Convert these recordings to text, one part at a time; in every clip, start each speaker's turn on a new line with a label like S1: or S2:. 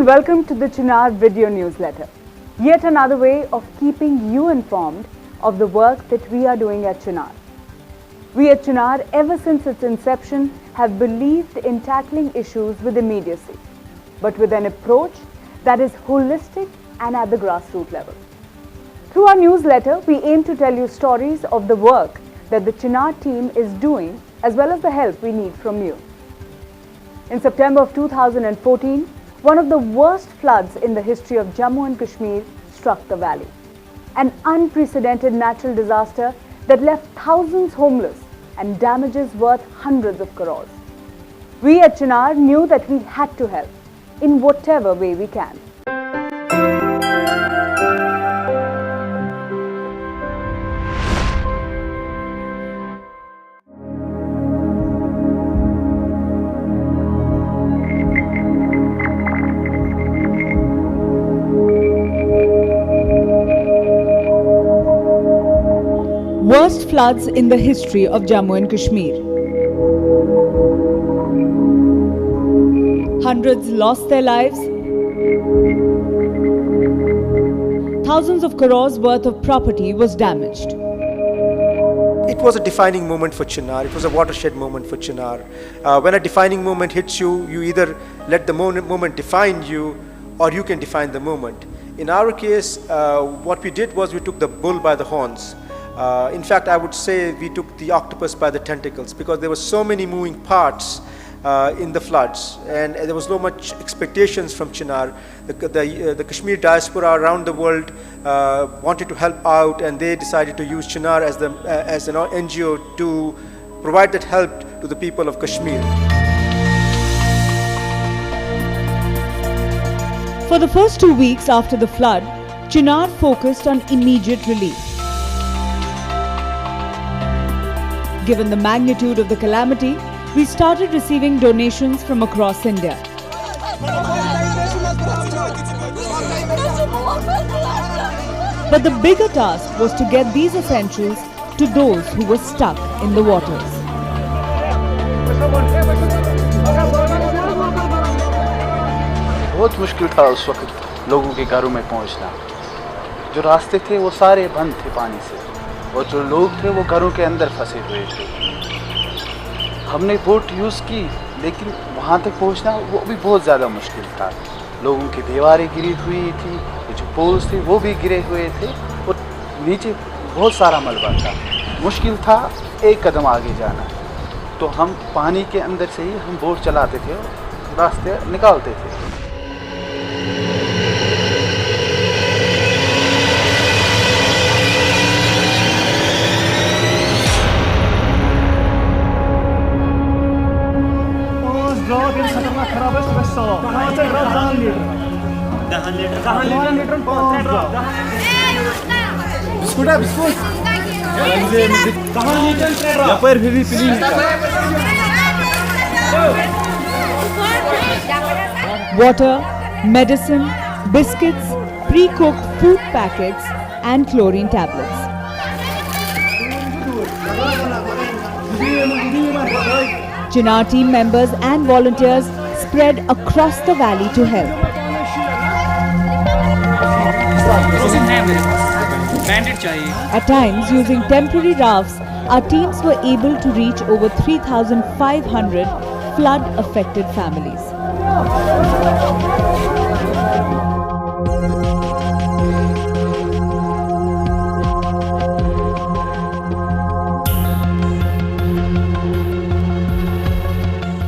S1: welcome to the CHINAR video newsletter. Yet another way of keeping you informed of the work that we are doing at CHINAR. We at CHINAR, ever since its inception, have believed in tackling issues with immediacy, but with an approach that is holistic and at the grassroots level. Through our newsletter, we aim to tell you stories of the work that the CHINAR team is doing, as well as the help we need from you. In September of 2014, one of the worst floods in the history of Jammu and Kashmir struck the valley. An unprecedented natural disaster that left thousands homeless and damages worth hundreds of crores. We at CHINAR knew that we had to help in whatever way we can. Worst floods in the history of Jammu and Kashmir. Hundreds lost their lives. Thousands of crores worth of property was damaged.
S2: It was a defining moment for CHINAR. It was a watershed moment for CHINAR. When a defining moment hits you, you either let the moment define you or you can define the moment. In our case, what we did was we took the bull by the horns. In fact, I would say we took the octopus by the tentacles, because there were so many moving parts in the floods, and there was no much expectations from CHINAR. The Kashmir diaspora around the world wanted to help out, and they decided to use CHINAR as an NGO to provide that help to the people of Kashmir.
S1: For the first 2 weeks after the flood, CHINAR focused on immediate relief. Given the magnitude of the calamity, we started receiving donations from across India. But the bigger task was to get these essentials to those who were stuck in the waters.
S3: बहुत मुश्किल था उस वक्त लोगों के घरों में पहुंचना। जो रास्ते थे वो सारे बंद थे पानी से, और जो लोग थे वो घरों के अंदर फंसे हुए थे। हमने बोट यूज़ की, लेकिन वहाँ तक पहुँचना वो भी बहुत ज़्यादा मुश्किल था। लोगों की दीवारें गिरी हुई थी, जो पोल्स थे वो भी गिरे हुए थे, और नीचे बहुत सारा मलबा था। मुश्किल था एक कदम आगे जाना। तो हम पानी के अंदर से ही हम बोट चलाते थे और रास्ते निकालते थे।
S1: Water, medicine, biscuits, pre-cooked food packets and chlorine tablets. CHINAR team members and volunteers spread across the valley to help. At times, using temporary rafts, our teams were able to reach over 3,500 flood-affected families.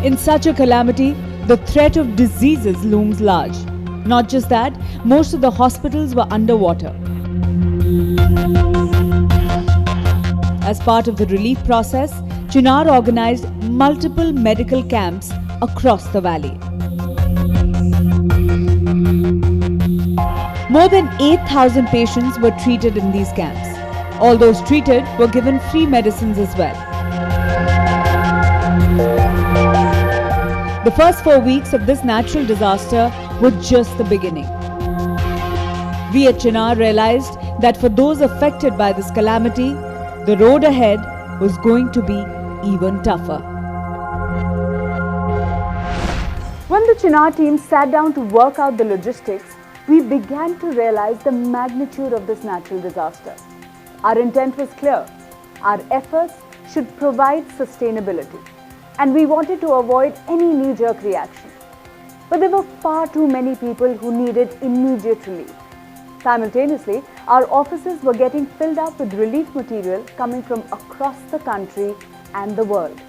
S1: In such a calamity, the threat of diseases looms large. Not just that, most of the hospitals were underwater. As part of the relief process, CHINAR organized multiple medical camps across the valley. More than 8,000 patients were treated in these camps. All those treated were given free medicines as well. The first 4 weeks of this natural disaster were just the beginning. We at CHINAR realized that for those affected by this calamity, the road ahead was going to be even tougher. When the CHINAR team sat down to work out the logistics, we began to realize the magnitude of this natural disaster. Our intent was clear. Our efforts should provide sustainability, and we wanted to avoid any knee-jerk reaction. But there were far too many people who needed immediate relief. Simultaneously, our offices were getting filled up with relief material coming from across the country and the world.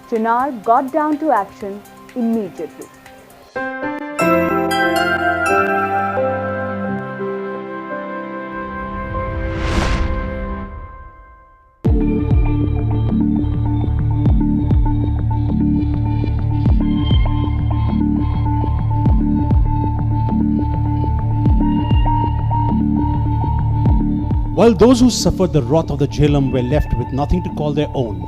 S1: CHINAR got down to action immediately.
S4: While those who suffered the wrath of the Jhelum were left with nothing to call their own.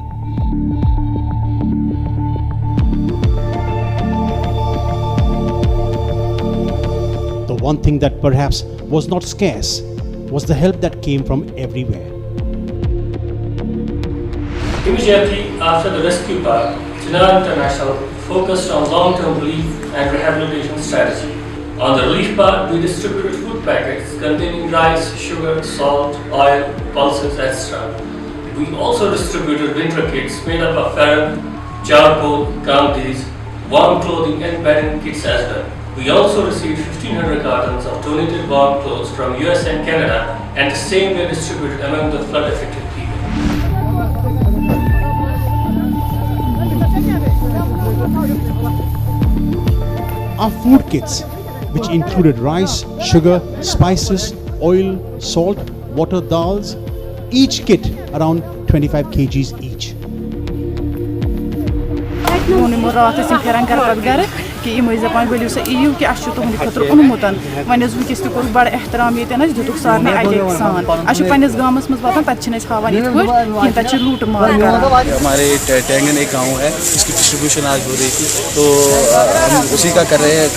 S4: The one thing that perhaps was not scarce was the help that came from everywhere.
S5: Immediately after the rescue part, CHINAR International focused on long-term relief and rehabilitation strategy. On the relief part, we distributed food packets containing rice, sugar, salt, oil, pulses, etc. We also distributed winter kits made up of faran, charcoal, kantis, warm clothing and bedding kits as well. We also received 1,500 cartons of donated warm clothes from US and Canada, and the same were distributed among the flood-affected people.
S4: Our food kits, which included rice, sugar, spices, oil, salt, water, dals, each kit around 25 kgs each.
S6: कि इमो Japan बोलियो से EU कि आशु तो हनी खतर उनमुतन वनस वुकिस त core बड़ एहतराम येतन दुतुक सारने आगे सान आशु पन्नस गामस मस वातन तत छन हावन इत कोर कि तत लूट मार
S3: हमारे टैंगन एक गांव है इसकी डिस्ट्रीब्यूशन आज हो रही थी तो हम उसी का कर रहे हैं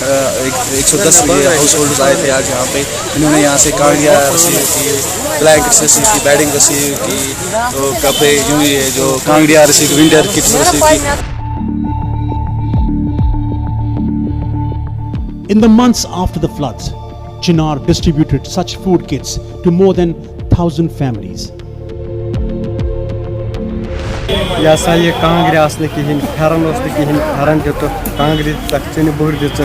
S3: 110 हाउस होल्डर्स आए थे आज यहाँ पे इन्होंने यहाँ से कांडिया रिसीव की ब्लैंकेट्स रिसीव की बेडिंग रिसीव की तो कपड़े यूँ ही है जो कांडिया रिसीव विंटर किट्स रिसीव की.
S4: In the months after the floods, CHINAR distributed such food kits to more than 1,000 families.
S7: यह ये कांग्रे आसने कहें फेरन फेरन दित कांग्रे चन बुर दित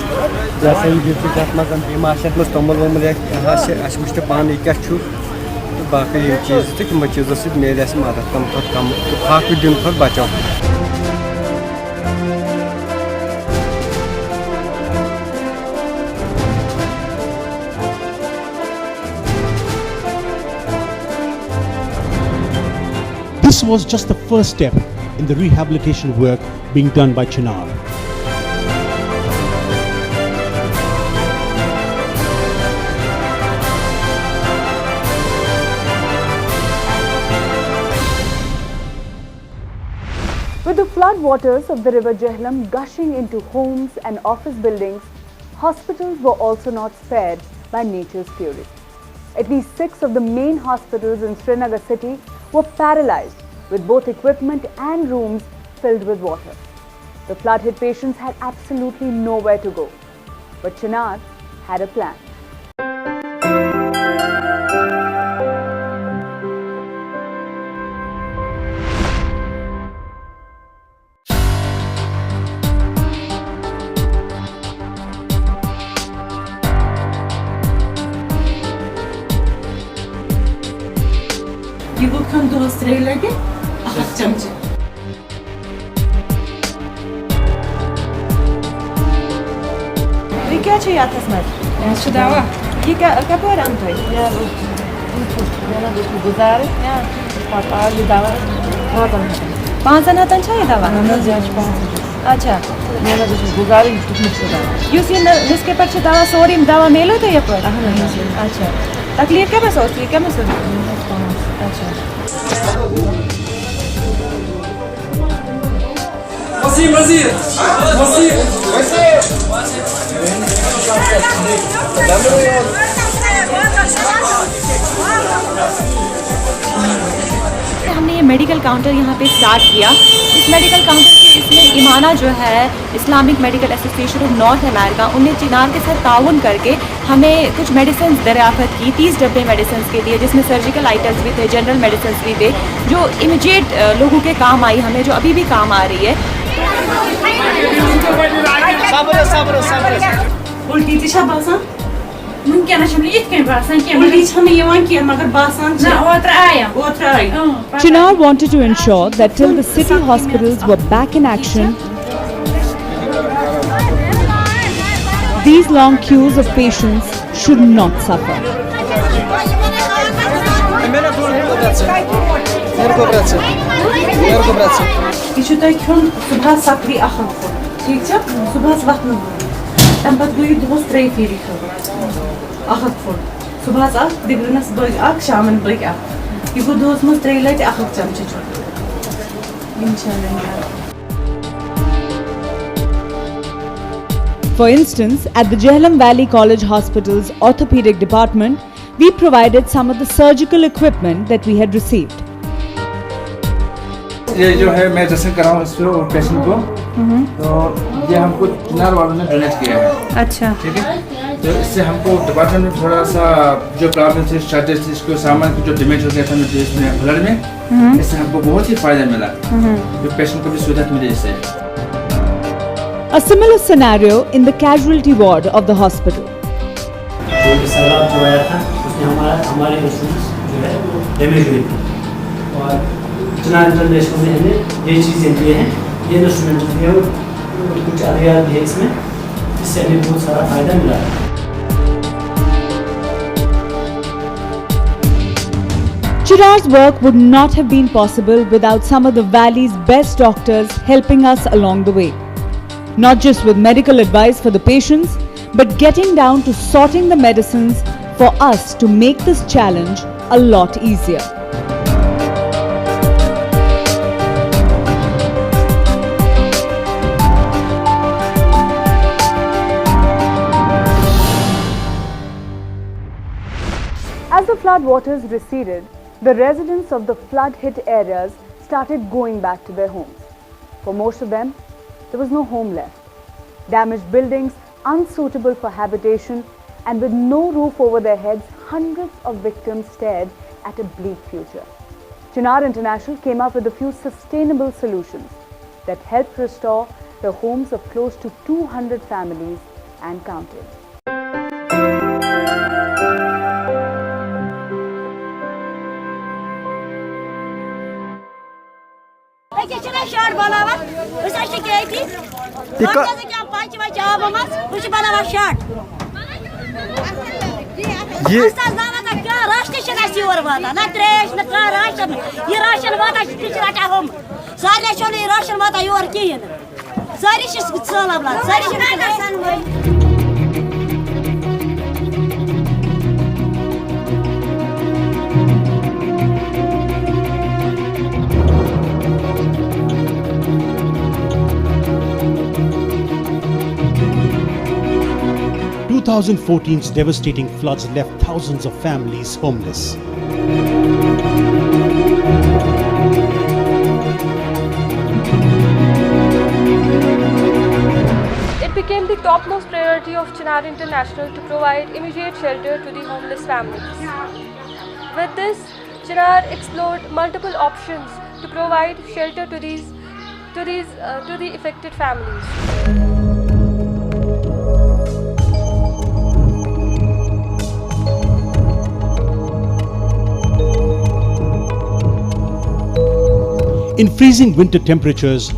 S7: यह ये दित मत मज तोमल वोमल वो पान क्या तो बाकी चीज़ तम चीज़ों सत मिले मदद कम तो फाक दिन खुद बचाव.
S4: This was just the first step in the rehabilitation work being done by CHINAR.
S1: With the flood waters of the river Jhelum gushing into homes and office buildings, hospitals were also not spared by nature's fury. At least 6 of the main hospitals in Srinagar city were paralyzed, with both equipment and rooms filled with water. The flood-hit patients had absolutely nowhere to go, but CHINAR had a plan.
S6: You will come to Australia again? चमचे ये क्या चाहिए आतस में ये शुदावा ये क्या पर अंत है यार मेरा दोस्त गुजार यार पापा ये दवा पांच जना तन चाहिए दवा अच्छा मेरा दोस्त गुजार यूज़ इसके पर दवा सोरी दवा मेलो तो ये पर अच्छा तकलीफ क्या बस होती है क्या मसला अच्छा हमने ये मेडिकल काउंटर यहाँ पे स्टार्ट किया। इस मेडिकल काउंटर के इसमें इमाना जो है Islamic medical association of north America, उनने चिनार के साथ ताउन करके हमें कुछ मेडिसिन दरियाफ़त की। 30 डब्बे मेडिसिन के दिए, जिसमें सर्जिकल आइटम्स भी थे, जनरल मेडिसिन भी थे, जो इमीडिएट लोगों के काम आई, हमें जो अभी भी काम आ रही है।
S1: Chinar wanted to ensure that till the city hospitals were back in action, these long queues of patients should not suffer. For instance, at the Jhelum Valley College Hospital's orthopedic department, we provided some of the surgical equipment that we had received.
S8: ये जो है मैं dressing कर रहा हूँ इसको patient को, तो ये हमको चिनार वालों ने डोनेट किया है।
S6: अच्छा,
S8: ठीक है, तो इससे हमको डिपार्टमेंट में थोड़ा सा जो प्रॉब्लम थी, शॉर्टेज थी, इसको सामान को जो डैमेज हो गया था इसमें ब्लड में, इससे हमको बहुत ही फायदा मिला, जो पेशेंट को भी सुविधा मिली इससे।
S1: A similar scenario in the casualty ward of the hospital.
S9: जो सैलाब जो आया था उसमें हमारे इंस्ट्रूमेंट्स जो है वो डैमेज हुई थी, और चिनार इंटरनेशनल ने हमें ये चीज़ें दी हैं, ये इंस्ट्रूमेंट दिए हैं और कुछ अधिकार दिए इसमें, इससे हमें बहुत सारा फ़ायदा मिला है।
S1: Chinar's work would not have been possible without some of the valley's best doctors helping us along the way. Not just with medical advice for the patients, but getting down to sorting the medicines for us to make this challenge a lot easier. As the flood waters receded, the residents of the flood-hit areas started going back to their homes. For most of them, there was no home left. Damaged buildings, unsuitable for habitation, and with no roof over their heads, hundreds of victims stared at a bleak future. CHINAR International came up with a few sustainable solutions that helped restore the homes of close to 200 families and counting.
S4: The 2014's devastating floods left thousands of families homeless.
S10: It became the topmost priority of CHINAR International to provide immediate shelter to the homeless families. With this, CHINAR explored multiple options to provide shelter to the affected families.
S4: In freezing winter temperatures,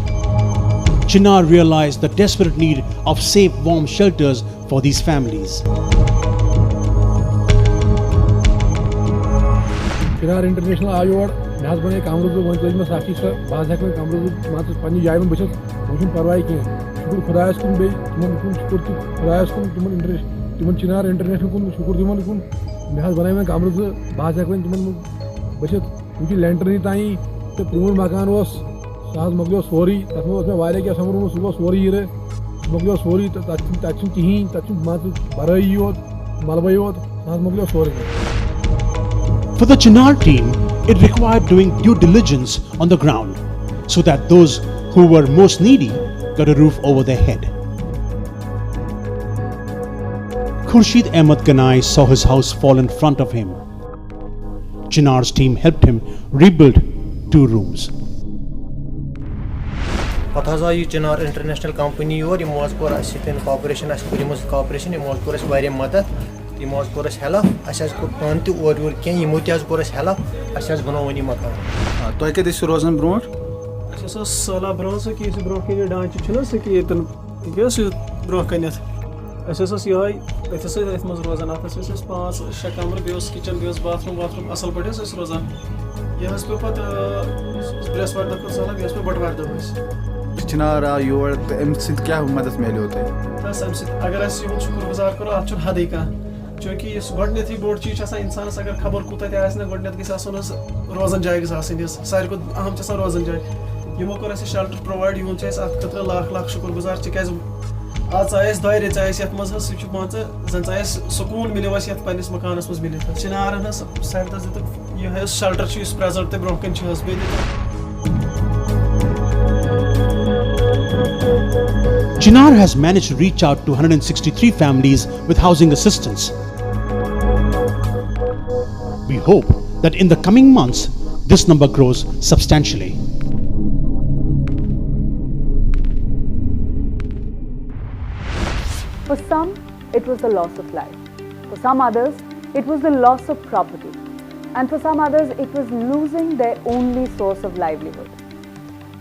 S4: CHINAR realized the desperate need of safe, warm shelters for these families.
S11: CHINAR International आयो और मैं बने कामरूप में वंचल में साक्षी से बात है कि कामरूप मात्र पानी जाए में बचत मुझे परवाह की शुक्र खुदायस कुन बे तुम शुक्र खुदायस कुन तुम CHINAR International कुन शुक्र तुम कुन मैं बने में कामरूप बात है कि तुम बचत मुझे लैंटर नहीं ताई तो प्रूवन मकान was साथ मगलो सोरी तस्में उसमें वायरे क्या समरों में सुबह सोरी ही रहे मगलो सोरी तच्चुं कहीं तच्चुं मात्र बराई होत मलबाई होत साथ मगलो sorry.
S4: For the CHINAR team, It required doing due diligence on the ground so that those who were most needy got a roof over their head. Khurshid Ahmed Ganai saw his house fall in front of him. CHINAR's team helped him rebuild 2 rooms.
S7: What has you CHINAR international company or imos kor asiten cooperation as kurimos cooperation imos kor as varia madat imos kor as help asas ko panti or ken imotias kor as help asas banawani makan
S3: toy ke dis rozan bront
S7: asas sala bronze ki is bro ke danch chuna se ki etan ges bro kanat asas yoy asas etmos rozan asas 5-6 kamar bios kitchen bios bathroom asal pade asas rozan yehas pe pat breswar da ko sala bios pe batwar da bas
S3: चिनार योर अम सत क्या मदद मिलो तय
S7: बस अम सत अगर अस युन शुक्रगुजार करो अत छुन हदै का क्योंकि इस गोडनेथी बोड चीज आसान इंसानस अगर खबर कुता ते आसना गोडनेथ गस आसन रोजन जाय गस आसन सारी को अहम चसा रोजन जाय यमो कर अस शेल्टर प्रोवाइड युन छ अत खतर लाख शुक्रगुजार छ कज आज आयस दायरे चायस यत मज हस छ पांच जन चायस सुकून मिलो अस यत पनिस मकानस मज मिले चिनार हस साइड दत ये है शेल्टर छ इस प्रेजेंट ते ब्रोकन छ हस बे
S4: CHINAR has managed to reach out to 163 families with housing assistance. We hope that in the coming months, this number grows substantially.
S1: For some, it was the loss of life. For some others, it was the loss of property. And for some others, it was losing their only source of livelihood.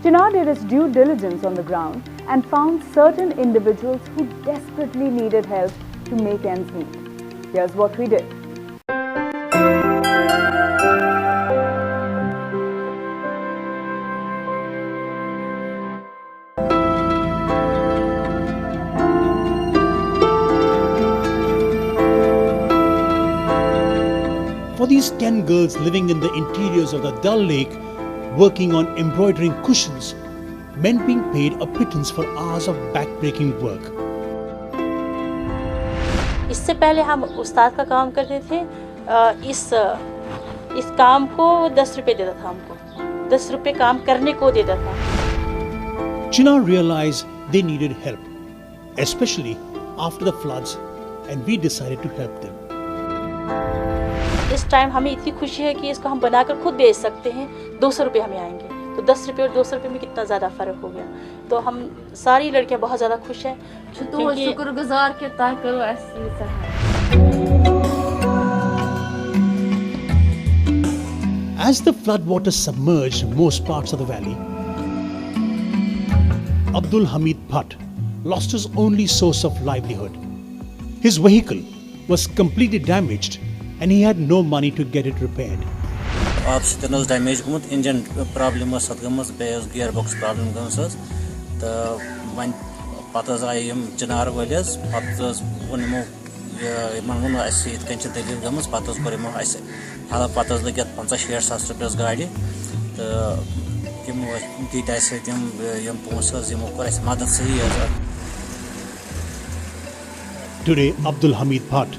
S1: CHINAR did its due diligence on the ground and found certain individuals who desperately needed help to make ends meet. Here's what we did.
S4: For these 10 girls living in the interiors of the Dal Lake, working on embroidering cushions, meant being paid a pittance for hours of back-breaking work.
S6: इससे पहले हम उस्ताद का काम करते थे इस काम को 10 रुपए देता था हमको 10 रुपए काम करने को देता था
S4: CHINAR realized they needed help, especially after the floods, and we decided to help them.
S6: इस टाइम हमें इतनी खुशी है कि इसको हम बनाकर खुद बेच सकते हैं 200 रुपए हमें आएंगे तो 10 रुपए और 200 रुपए में कितना ज़्यादा फ़र्क हो गया तो हम सारी लड़कियां बहुत ज़्यादा खुश हैं
S10: शुक्रगुजार के ताकि करो ऐसे
S4: As the floodwaters submerged most parts of the valley, Abdul Hamid Bhatt lost his only source of livelihood. His vehicle was completely damaged and he had no money to get it repaired.
S12: आप सितनस damage गुमत engine problem सत गमस base gear box problem गमस तो one पतस आई हम चिनार वलिस पतस वनमो मन one ऐसे कंच दलील गमस पतस करमो ऐसे हाला पतस लगे 50-60 सास रुपये गाड़ी तो यम दीत ऐसे यम पोंसस यमो कर ऐसे मदद सही है
S4: Today Abdul Hamid Bhatt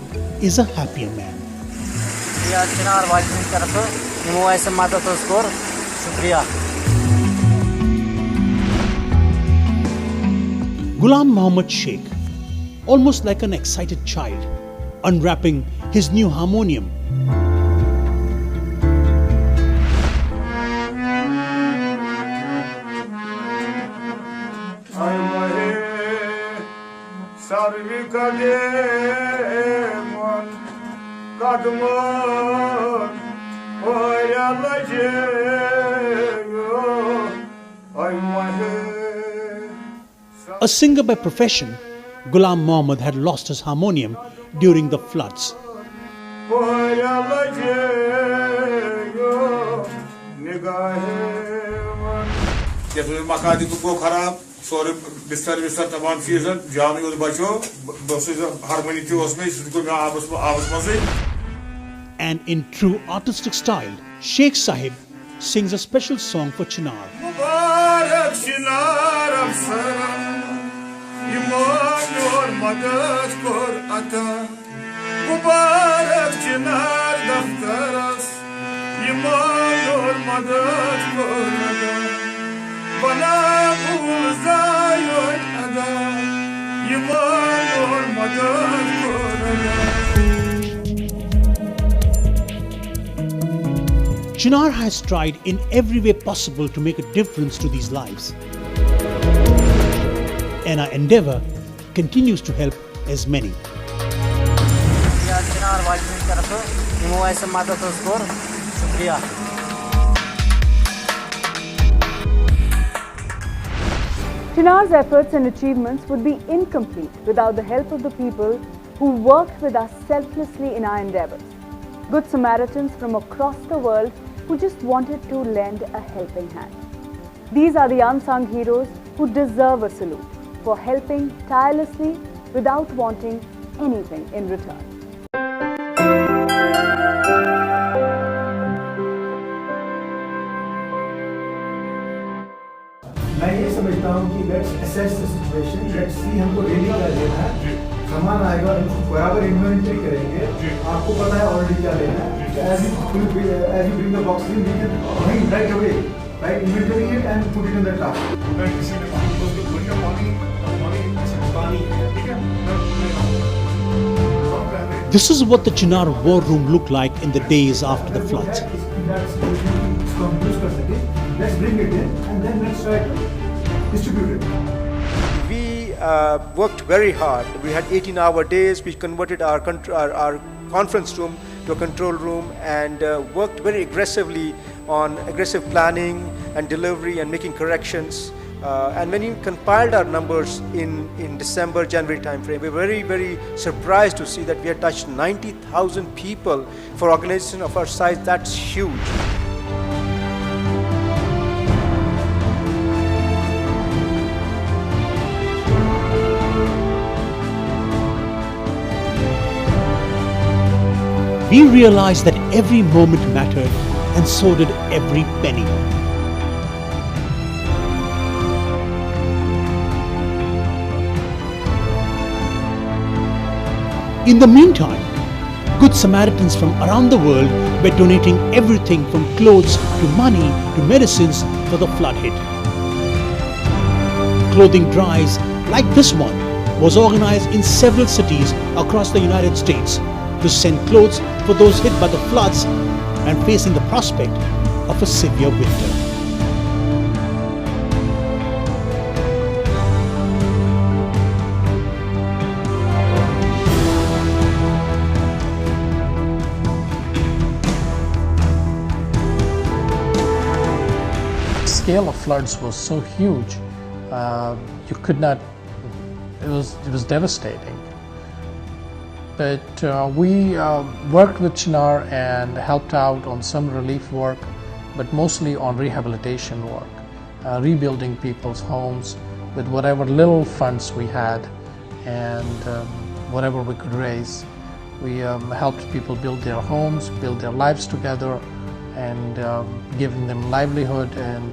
S4: is a happier man.
S12: या चिनार वाली तरफ यमो ऐसे मदद कर शुक्रिया
S4: Ghulam Muhammad Sheikh, almost like an excited child, unwrapping his new harmonium. A singer by profession, Ghulam Muhammad had lost his harmonium during the floods. And in true artistic style, Sheikh Sahib sings a special song for CHINAR.
S13: Mubarak Chinar daftaras, Imam
S4: Chinar has tried in every way possible to make a difference to these lives. And our endeavor continues to help as many.
S1: CHINAR's efforts and achievements would be incomplete without the help of the people who worked with us selflessly in our endeavors. Good Samaritans from across the world who just wanted to lend a helping hand. These are the unsung heroes who deserve a salute for helping tirelessly without wanting anything in return.
S13: मैं ये समझता हूँ कि let's assess the situation, let's see हमको really क्या लेना है, सामान आएगा हम बराबर inventory करेंगे, आपको पता है already क्या लेना है, as you bring the box in, we can bring right away, right, inventory it and put it in the truck.
S4: This is what the Chinar war room looked like in the days after the floods.
S13: Let's bring it in and then let's try to distribute it.
S2: We worked very hard. We had 18-hour days. We converted our conference room to a control room and worked very aggressively on aggressive planning and delivery and making corrections. And when we compiled our numbers in December, January timeframe, we were very, very surprised to see that we had touched 90,000 people. For an organization of our size, that's huge.
S4: We realized that every moment mattered, and so did every penny. In the meantime, Good Samaritans from around the world were donating everything from clothes to money to medicines for the flood hit. Clothing drives like this one was organized in several cities across the United States to send clothes for those hit by the floods and facing the prospect of a severe winter.
S14: The scale of floods was so huge, you could not, it was devastating. But we worked with CHINAR and helped out on some relief work, but mostly on rehabilitation work, rebuilding people's homes with whatever little funds we had and whatever we could raise. We helped people build their homes, build their lives together, and giving them livelihood. And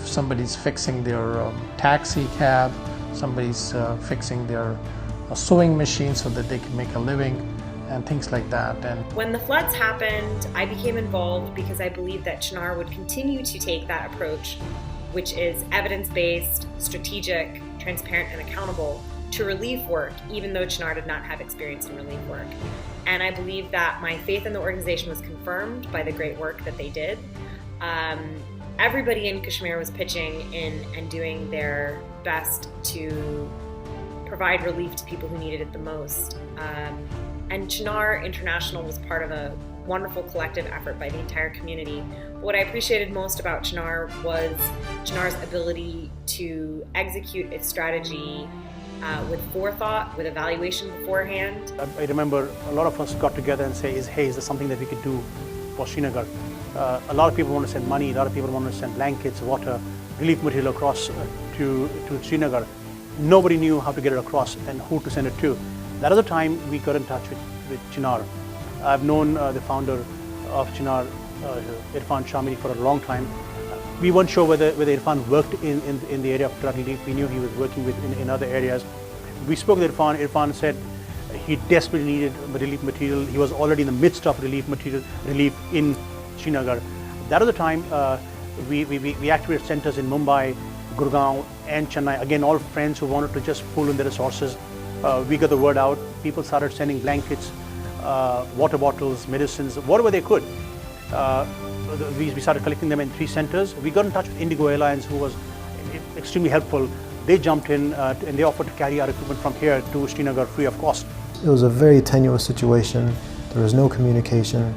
S14: somebody's fixing their taxi cab, somebody's fixing their sewing machine so that they can make a living and things like that. And
S15: when the floods happened, I became involved because I believed that CHINAR would continue to take that approach, which is evidence-based, strategic, transparent, and accountable to relief work, even though CHINAR did not have experience in relief work. And I believe that my faith in the organization was confirmed by the great work that they did. Everybody in Kashmir was pitching in and doing their best to provide relief to people who needed it the most. And CHINAR International was part of a wonderful collective effort by the entire community. What I appreciated most about CHINAR was CHINAR's ability to execute its strategy with forethought, with evaluation beforehand.
S4: I remember a lot of us got together and say, hey, is there something that we could do for Srinagar? A lot of people want to send money, a lot of people want to send blankets, water, relief material across to Srinagar. Nobody knew how to get it across and who to send it to. That other time we got in touch with CHINAR. I've known the founder of CHINAR, Irfan Shamiri, for a long time. We weren't sure whether Irfan worked in the area of flood relief. We knew he was working in other areas. We spoke with Irfan. Irfan said he desperately needed relief material. He was already in the midst of relief in Srinagar. That was the time we activated centers in Mumbai, Gurgaon and Chennai. Again, all friends who wanted to just pool in their resources. We got the word out. People started sending blankets, water bottles, medicines, whatever they could. We started collecting them in 3 centers. We got in touch with Indigo Airlines, who was extremely helpful. They jumped in and they offered to carry our equipment from here to Srinagar free of cost.
S16: It was a very tenuous situation. There was no communication.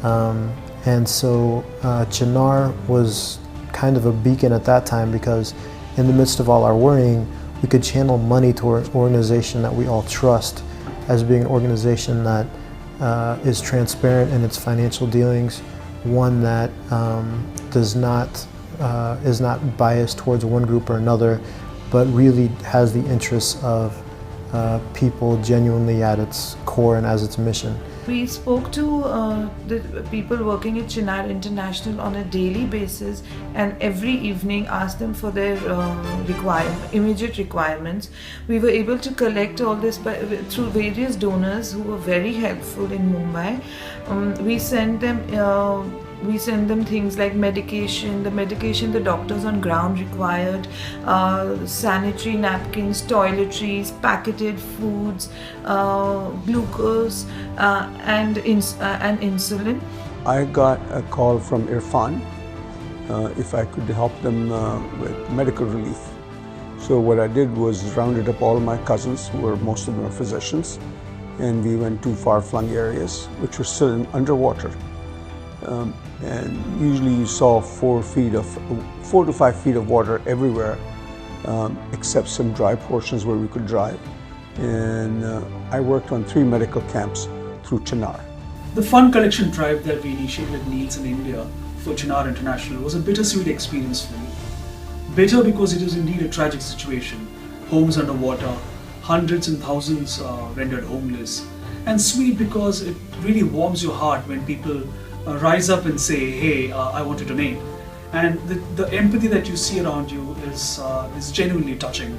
S16: And so CHINAR was kind of a beacon at that time, because in the midst of all our worrying, we could channel money to an organization that we all trust as being an organization that is transparent in its financial dealings, one that is not biased towards one group or another, but really has the interests of people genuinely at its core and as its mission.
S17: We spoke to the people working at CHINAR International on a daily basis, and every evening asked them for their immediate requirements. We were able to collect all this through various donors who were very helpful in Mumbai. We send them things like medication, the doctors on ground required, sanitary napkins, toiletries, packeted foods, glucose and insulin.
S18: I got a call from Irfan if I could help them with medical relief. So what I did was rounded up all my cousins, who were most of them are physicians, and we went to far-flung areas which were still underwater. And usually you saw 4 to 5 feet of water everywhere, except some dry portions where we could drive. And I worked on 3 medical camps through CHINAR.
S19: The fund collection drive that we initiated with Niels in India for CHINAR International was a bittersweet experience for me. Bitter because it was indeed a tragic situation, homes underwater, hundreds and thousands rendered homeless, and sweet because it really warms your heart when people rise up and say, hey, I want to donate. And the empathy that you see around you is genuinely touching.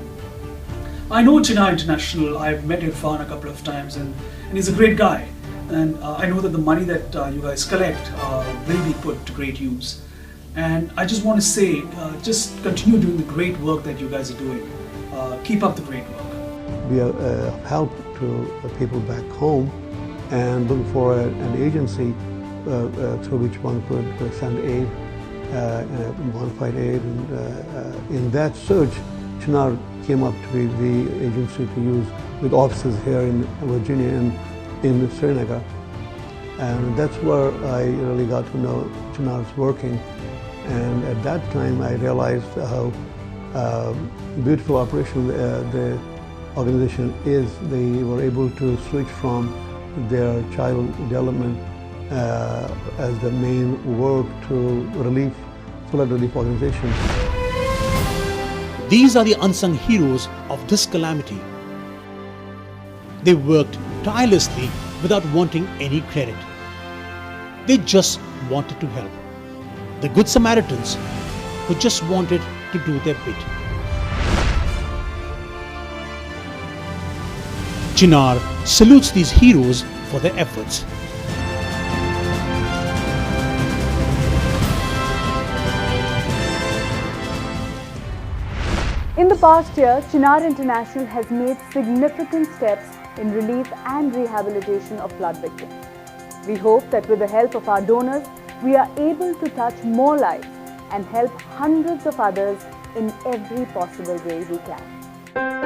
S19: I know CHINAR International. I've met Irfan a couple of times, and he's a great guy. And I know that the money that you guys collect will be put to great use. And I just want to say, just continue doing the great work that you guys are doing. Keep up the great work.
S18: We are help to people back home and look for an agency through which one could send aid, bona fide aid. And in that search, CHINAR came up to be the agency to use, with offices here in Virginia and in Srinagar. And that's where I really got to know CHINAR's working. And at that time I realized how beautiful operation the organization is. They were able to switch from their child development as the main work to flood relief organization.
S4: These are the unsung heroes of this calamity. They worked tirelessly without wanting any credit. They just wanted to help. The Good Samaritans who just wanted to do their bit. CHINAR salutes these heroes for their efforts.
S1: In the past year, CHINAR International has made significant steps in relief and rehabilitation of flood victims. We hope that with the help of our donors, we are able to touch more lives and help hundreds of others in every possible way we can.